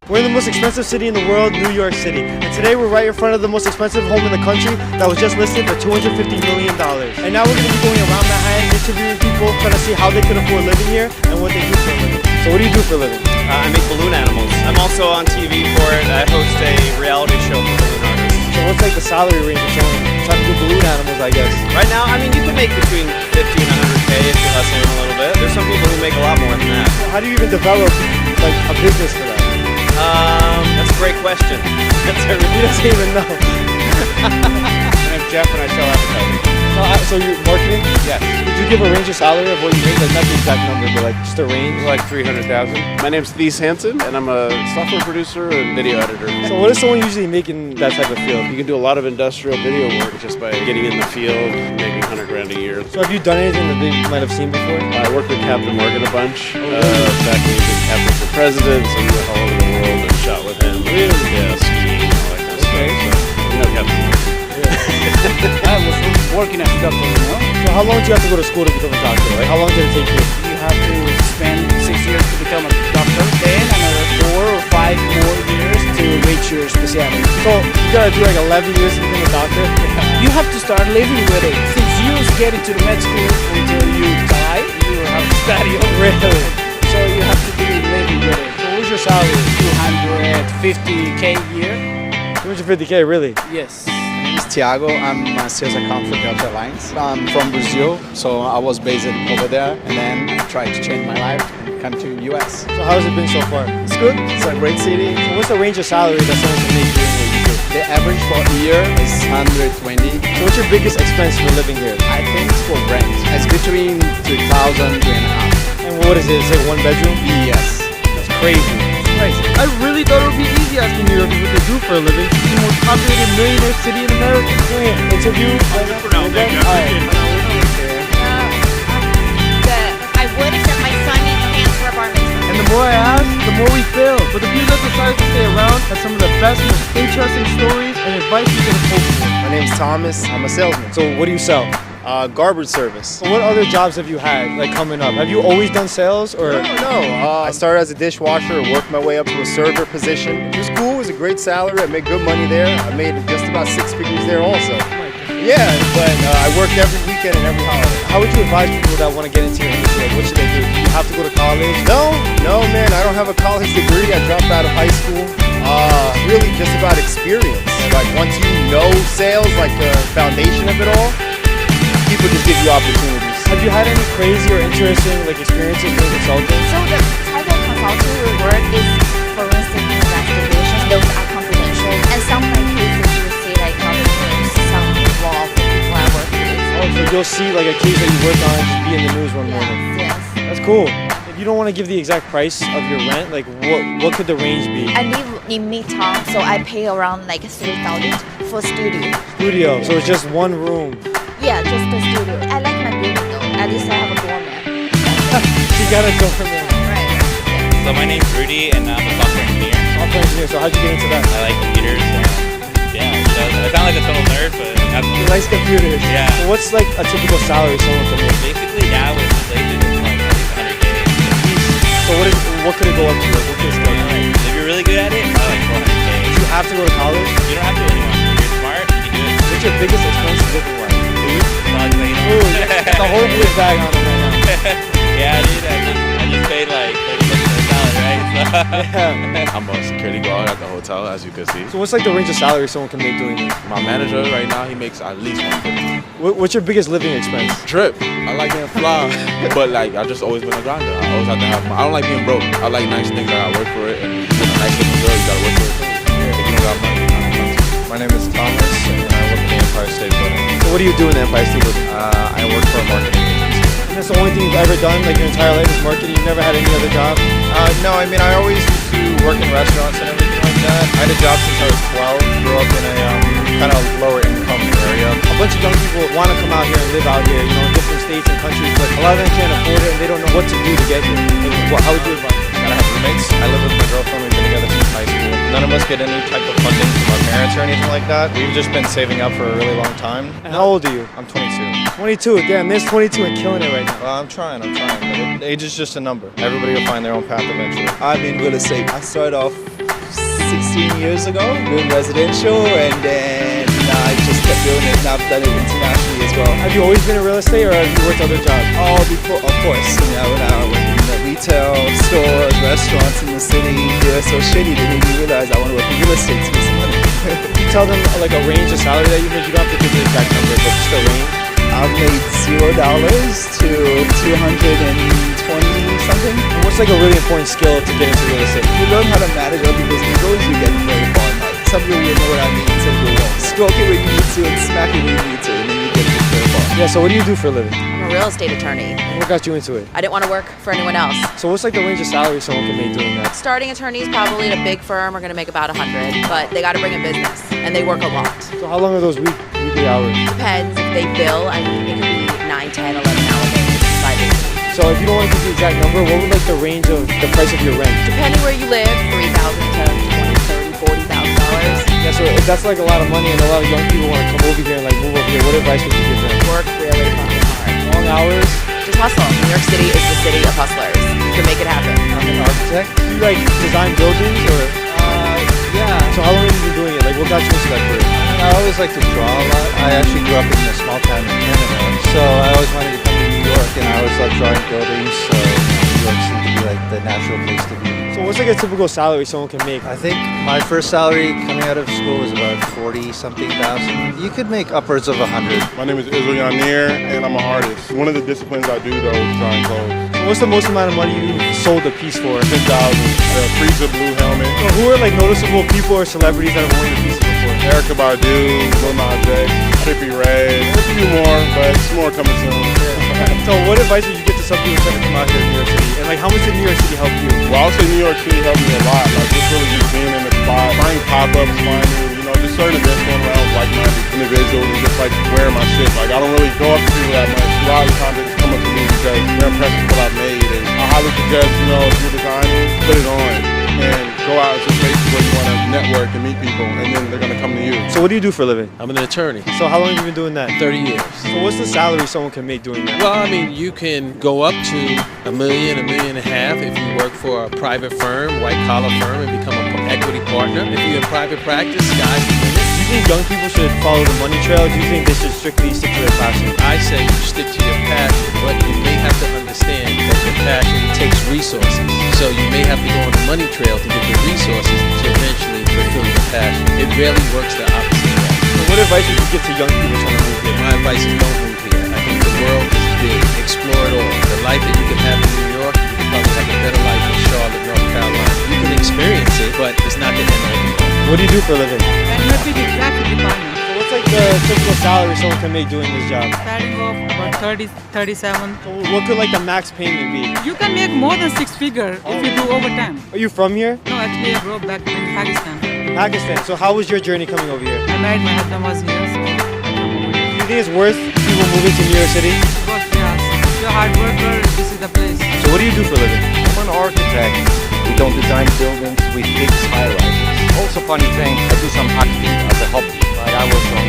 We're in the most expensive city in the world, New York City. And today we're right in front of the most expensive home in the country that was just listed for $250 million. And now we're going to be going around Manhattan, interviewing people, trying to see how they can afford living here and what they do for a living. So what do you do for a living? I make balloon animals. I'm also on TV for it. I host a reality show for balloon artists. So what's like the salary range of someone trying to do balloon animals, I guess? Right now, I mean, you can make between 50 and 100K if you're hustling a little bit. There's some people who make a lot more than that. How do you even develop like a business for that? That's a great question. He doesn't even know. I'm Jeff and I sell advertising. So you're marketing? Yes. Did you give a range of salary of what you make? Like not the exact number, but like just a range? Like 300,000. My name's Thies Hansen and I'm a software producer and video editor. So what does someone usually make in that type of field? You can do a lot of industrial video work just by getting in the field, making $100,000 a year. So have you done anything that they might have seen before? I worked with Captain Morgan a bunch. Back when he did Captain for Presidents and went all over the world and shot with him. Really? Yeah, skiing and all that kind of stuff. So, you know Captain Morgan. I was working as a doctor, you know. So how long do you have to go to school to become a doctor? Like how long did it take you? You have to spend 6 years to become a doctor, then another 4 or 5 more years to reach your specialty. So you gotta do like 11 years to become a doctor? You have to start living with it. Since you get into the med school until you die, you will have to study over it. Really? So you have to be living with it. So what was your salary? 250K a year. 250K, really? Yes. My name is Thiago. I'm a sales account for Delta Airlines. I'm from Brazil, so I was based over there, and then I tried to change my life and come to the US. So how has it been so far? It's good. It's a great city. So what's the range of salary that someone can make doing what you do? The average for a year is 120. So what's your biggest expense for living here? I think it's for rent. It's between 2,000 to 2,500. And what is it? Is it one bedroom? Yes. That's crazy. I really thought it would be easy asking New Yorkers what they do for a living. It's the most populated millionaire city in America. Interview? I would, except my son needs pants for a bar mitzvah. And the more I ask, the more we fail. But the people that decide to stay around have some of the best, most interesting stories and advice you can hope for. My name's Thomas. I'm a salesman. So what do you sell? Garbage service. So what other jobs have you had, like coming up? Have you always done sales or? No. I started as a dishwasher, worked my way up to a server position. It was cool. It was a great salary. I made good money there. I made just about 6 figures there also. Yeah, but I worked every weekend and every holiday. How would you advise people that want to get into your industry? Like, what should they do? Do you have to go to college? No, man. I don't have a college degree. I dropped out of high school. Really just about experience. Like once you know sales, like the foundation of it all, people just give you opportunities. Have you had any crazy or interesting like experiences being consulting? So the type of consulting work is forensic investigations. Those are confidential. And some like cases you see like on the news, some involve the people I work with. Oh, so you'll see like a case that you work on just be in the news one morning. Yes. That's cool. If you don't want to give the exact price of your rent, like what could the range be? I live in Midtown, so I pay around like 3,000 for studio. Studio. So it's just one room. Yeah, just the studio. I like my building though. At least I have a doorman. You got a doorman. Right. Yeah. So my name's Rudy and I'm a software engineer. Software engineer. So how'd you get into that? I like computers. I sound like a total nerd, but He likes computers. Yeah. So what's like a typical salary someone can make? basically now with inflation it's like at least 100K. So what could it go up to? Like, what could it start at? If you're really good at it, probably like 400K. Do you have to go to college? You don't have to anymore. If you're smart, you do it. What's your biggest expense living like? Food? Probably, Food. Got the whole food bag on him right now. Yeah, dude. I just paid like 30 bucks for a salad, right? So. Yeah. I'm a security guard at the hotel, as you can see. So what's like the range of salary someone can make doing this? My manager right now, he makes at least 150. What's your biggest living expense? Trip. I like getting fly, but like I just always been a grinder. I always have to have. I don't like being broke. I like nice things. I gotta work for it, and being a nice looking girl, you gotta work for it too. If you don't got money, you don't have money. My name is Thomas, and I work at the Empire State Building. So what do you do in the Empire State Building? I work for a marketing agency. And that's the only thing you've ever done, like your entire life is marketing? You've never had any other job? No, I mean, I always used to work in restaurants and everything like that. I had a job since I was 12, grew up in a kind of lower income area. A bunch of young people want to come out here and live out here, you know, in different states and countries, but a lot of them can't afford it and they don't know what to do to get here. Like, how would you advise? Gotta have roommates. I live with my girlfriend. We've been together since high school. None of us get any type of funding from our parents or anything like that. We've just been saving up for a really long time. And how old are you? I'm 22. 22. Damn, Miss 22 and killing it right now. Well, I'm trying. But age is just a number. Everybody will find their own path eventually. I'm in real estate. I started off 16 years ago doing residential, and then I just kept doing it, and I've done it internationally as well. Have you always been in real estate, or have you worked other jobs? Oh, before, of course, when I went in the retail stores, restaurants in the city, they were so shitty they made me realize I want to work in real estate to make some money. You tell them like a range of salary that you make. You don't have to give the exact number, but just a range. I've made $0 to 220 something. And what's like a really important skill to get into real estate? You learn how to manage other people's egos, you get very far in life. Some people will know what I mean, some people won't. Stroke it when you need to and smack it when you need to, and then you get very far. Yeah, so what do you do for a living? I'm a real estate attorney. What got you into it? I didn't want to work for anyone else. So what's like the range of salary someone can make doing that? Starting attorneys probably at a big firm are going to make about 100, but they got to bring in business, and they work a lot. So how long are those weekly hours? Depends if they bill. I mean, it could be 9, 10, 11 hour days, 5 days a week. So if you don't want to give the exact number, what would like the range of the price of your rent? Depending where you live, $3,000 to $20,000, $30,000. Yeah, so if that's like a lot of money and a lot of young people want to come over here and like move over here, what advice would you give them? Work really fucking hard. Long hours? Just hustle. New York City is the city of hustlers. You can make it happen. I'm an architect. Do you like design buildings or? Yeah. So how long have you been doing it? Like what got you into that career? I always like to draw a lot. I actually grew up in a small town in Canada, so I always wanted to come to New York, and I always loved drawing buildings, so New York seemed to be like the natural place to be. So what's like a typical salary someone can make? I think my first salary coming out of school was about 40-something thousand. You could make upwards of 100. My name is Israel Yanir, and I'm an artist. One of the disciplines I do, though, is drawing clothes. What's the most amount of money you've sold a piece for? 10,000. The Frieza blue helmet. So who are like noticeable people or celebrities that have worn your pieces before? Erykah Badu, Lil Nas X, Trippie Redd. A few more, but it's more coming soon. So what advice would you give to some people trying to come out here to New York City? And like how much did New York City help you? Well, I'll say New York City helped me a lot. Like, just really just being in the spot, finding pop-ups, finding, just certain events going around with like-minded individuals and just like wearing my shit. Like, I don't really go up to people that much. A lot of the time they just come up to me because they're impressed with what I've made. And I highly suggest, if you're designing, put it on and go out to places where you want to network and meet people, and then they're going to come to you. So what do you do for a living? I'm an attorney. So how long have you been doing that? 30 years. So what's the salary someone can make doing that? Well, I mean, you can go up to $1 million, $1.5 million if you work for a private firm, white-collar firm, and become an equity partner. If you're in private practice, sky's the limit. Do you think young people should follow the money trail, or do you think they should strictly stick to their passion? I say you stick to your passion, but you may have to understand that your passion takes resources. So you may have to go on the money trail to get the resources to eventually fulfill your passion. It rarely works the opposite way. So what advice would you give to young people trying to move here? My advice is don't move here. I think the world is big. Explore it all. The life that you can have in New York, you can probably have a better life in Charlotte, North Carolina. You can experience it, but it's not the end all be all. What do you do for a living? I'm happy with graphic department. So what's like the typical salary someone can make doing this job? Starting off about 30, 37. So what could like the max payment be? You can make more than 6 figure if you do overtime. Are you from here? No, actually I grew up back in Pakistan. Pakistan. So how was your journey coming over here? I married, my husband was here, so I come over here. Do you think it's worth people moving to New York City? But yes, if you're a hard worker, this is the place. So what do you do for a living? I'm an architect. We don't design buildings, we fix high-rises. Also funny thing, I do some acting as a hobby. Like I was on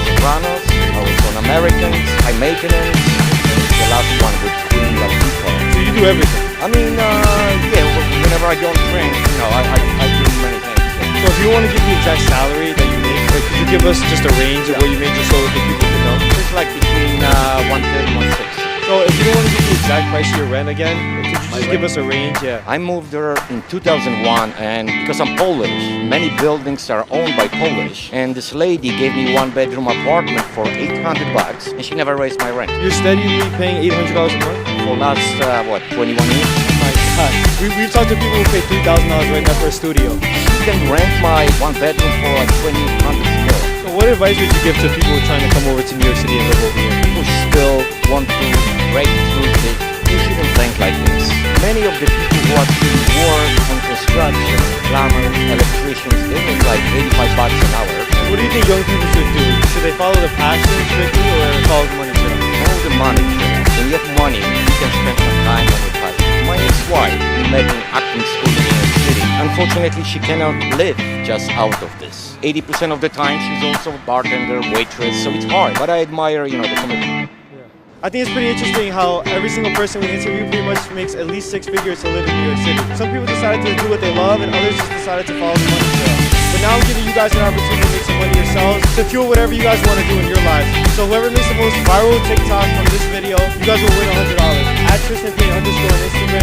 Sopranos, I was on Americans, High Maintenance, the last one with Queen Latifah. So you do everything? I mean, yeah, whenever I go on train, I do many things. So if you want to give the exact salary that you make, like, could you give us just a range of what you make just so that the people can know? It's like between 130 and 160. So if you don't want to give the exact price of your rent again, could you just give us a range? Yeah. I moved there in 2001, and because I'm Polish, many buildings are owned by Polish, and this lady gave me 1-bedroom apartment for $800, and she never raised my rent. You're steadily paying $800 a month? For last, 21 years? Oh my God. We've talked to people who pay $3,000 right now for a studio. You can rent my 1-bedroom for like $2,800 more. So what advice would you give to people who are trying to come over to New York City and live over here? People still want to break through this. You shouldn't think like this. Many of the people who actually work on construction, plumbers, electricians, they make like $85 an hour. What do you think young people should do? Should they follow the passion strictly or follow the money trail? Follow the money trail. When you have money, you can spend some time on your passion. My ex-wife, we met in acting school in New York City. Unfortunately, she cannot live just out of this. 80% of the time, she's also a bartender, waitress, so it's hard. But I admire, the commitment. I think it's pretty interesting how every single person we interview pretty much makes at least 6 figures to live in New York City. Some people decided to do what they love and others just decided to follow the money trail. And now I'm giving you guys an opportunity to make some money yourselves to fuel whatever you guys want to do in your lives. So whoever makes the most viral TikTok from this video, you guys will win $100. @TristanPayne_ on Instagram.